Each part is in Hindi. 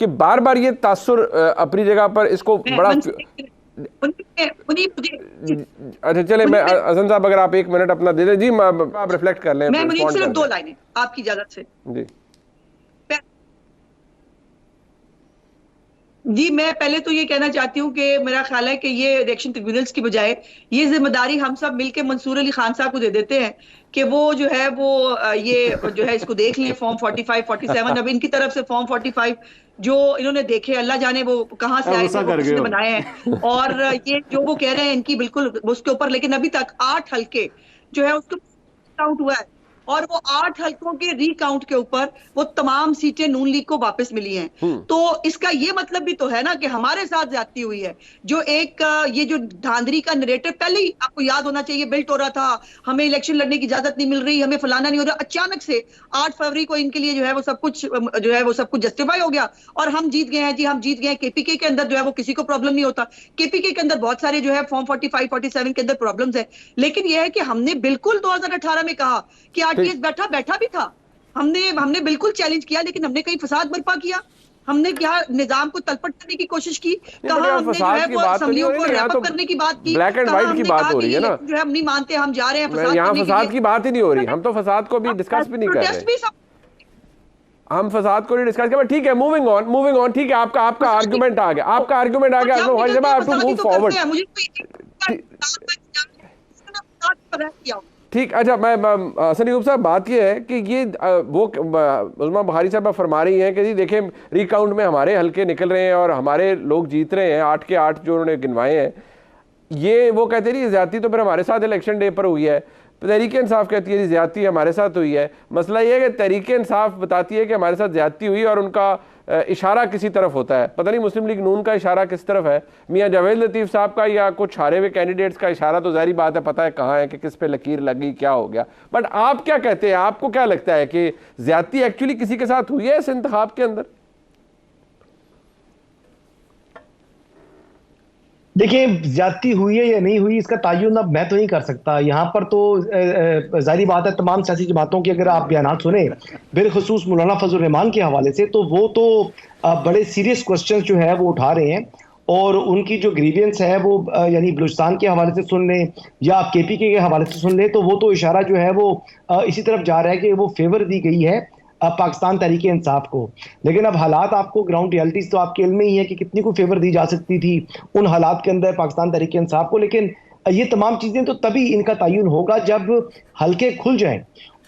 कि बार बार ये तासुर अपनी जगह पर इसको बड़ा अच्छा चले मैं हसन साहब अगर आप 1 मिनट अपना दे दें जी, आप रिफ्लेक्ट कर लें। मैं मुनीब सिर्फ 2 लाइनें आपकी इजाजत से जी। मैं पहले तो ये कहना चाहती हूँ कि मेरा ख्याल है कि ये इलेक्शन ट्रिब्यूनल्स की बजाय ये जिम्मेदारी हम सब मिलकर मंसूर अली खान साहब को दे देते हैं कि वो जो है वो ये जो है इसको देख लें फॉर्म 45 47। अब इनकी तरफ से फॉर्म 45 जो इन्होंने देखे अल्लाह जाने वो कहाँ से आए थे, वो किसने बनाए हैं, और ये जो वो कह रहे हैं इनकी बिल्कुल उसके ऊपर, लेकिन अभी तक 8 हल्के जो है उसको काउंट हुआ है और वो 8 हल्कों के रिकाउंट के ऊपर वो तमाम सीटें नून लीग को वापस मिली हैं। तो इसका ये मतलब भी तो है ना कि हमारे साथ ज्यादती हुई है। जो एक ये जो धांधली का नरेटिव पहले ही आपको याद होना चाहिए बिल्ट हो रहा था, हमें इलेक्शन लड़ने की इजाजत नहीं मिल रही, हमें फलाना नहीं हो रहा, अचानक से 8 फरवरी को इनके लिए जो है वो सब कुछ जस्टिफाई हो गया और हम जीत गए हैं जी, हम जीत गए हैं। केपीके के अंदर जो है वो किसी को प्रॉब्लम नहीं होता, केपीके के अंदर बहुत सारे जो है फॉर्म 45 47 के अंदर प्रॉब्लम्स है, लेकिन यह है कि हमने बिल्कुल 2018 में कहा कि आरटीएस बैठा भी था, हमने बिल्कुल चैलेंज किया, लेकिन हमने कहीं फसाद बरपा किया, हमने क्या निजाम को तलपट करने की कोशिश की, कहा हमने जो है वो असम्बलियों को रैप अप करने की बात की, ब्लैक एंड व्हाइट की बात हो रही है ना, जो है हम नहीं मानते, हम जा रहे हैं फसाद यहाँ फसाद की बात ही नहीं हो रही, हम तो फसाद को भी डिस्कस भी नहीं कर रहे, हम फसाद को नहीं डिस्कस कर। ठीक है, मूविंग ऑन। ठीक है, आपका आर्गुमेंट आ गया, आपका आर्गुमेंट आ गया, टू मूव फॉरवर्ड। ठीक, अच्छा मैं सनी साहब बात ये है कि ये वो उस्मा बुखारी साहब फरमा रही हैं कि जी देखें रिकाउंट में हमारे हल्के निकल रहे हैं और हमारे लोग जीत रहे हैं, 8 के 8 जो उन्होंने गिनवाए हैं। ये वो कहते हैं ज्यादती तो फिर हमारे साथ इलेक्शन डे पर हुई है, तहरीक इंसाफ कहती है ज्यादती हमारे साथ हुई है। मसला ये है कि तहरीक इंसाफ बताती है कि हमारे साथ ज्यादती हुई और उनका इशारा किसी तरफ होता है, पता नहीं मुस्लिम लीग नून का इशारा किस तरफ है, मियां जावेद लतीफ़ साहब का या कुछ हारे हुए कैंडिडेट्स का इशारा तो जाहिर बात है पता है कहाँ है कि किस पे लकीर लगी क्या हो गया। बट आप क्या कहते हैं, आपको क्या लगता है कि ज्यादती एक्चुअली किसी के साथ हुई है इस इंतखाब के अंदर? देखिए, ज्यादती हुई है या नहीं हुई इसका तायुन अब मैं तो नहीं कर सकता। यहाँ पर तो जाहिर बात है तमाम सियासी जमातों के अगर आप बयान सुने, बिलखसूस मौलाना फजल रहमान के हवाले से, तो वो तो बड़े सीरियस क्वेश्चन जो है वो उठा रहे हैं और उनकी जो ग्रीवियंस है वो यानी बलूचिस्तान के हवाले से सुन लें या आप केपीके के हवाले से सुन लें, तो वो तो इशारा जो है वो इसी तरफ जा रहा है कि वो फेवर दी गई है पाकिस्तान तहरीक इंसाफ को। लेकिन अब हालात आपको ग्राउंड रियलिटीज तो आपके इल्म में ही है कि कितनी को फेवर दी जा सकती थी उन हालात के अंदर पाकिस्तान तहरीक इंसाफ को। लेकिन ये तमाम चीजें तो तभी इनका तयन होगा जब हल्के खुल जाएं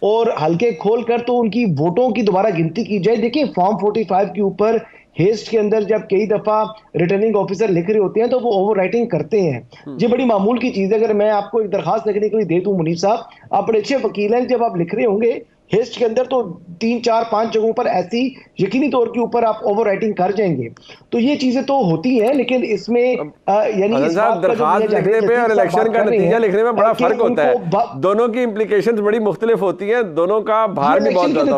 और हल्के खोल कर तो उनकी वोटों की दोबारा गिनती की जाए। देखिए, फॉर्म 45 के ऊपर हेस्ट के अंदर जब कई दफा रिटर्निंग ऑफिसर लिख रहे होते हैं तो वो ओवर राइटिंग करते हैं। ये बड़ी मामूल की चीज है। अगर मैं आपको एक दरखास्त लिखने के लिए दे दूं मुनीर साहब, आप बड़े अच्छे वकील हैं, जब आप लिख रहे होंगे हेस्ट के अंदर तो 3 4 5 जगहों पर ऐसी यकीनी तौर के ऊपर आप ओवर राइटिंग कर जाएंगे, तो ये चीजें तो होती हैं। लेकिन इसमें यानी दरखास्त लिखने पे और इलेक्शन का नतीजा लिखने में बड़ा फर्क होता है, दोनों की इम्प्लीकेशंस बड़ी मुख्तलिफ होती हैं, दोनों का भार भी बहुत ज्यादा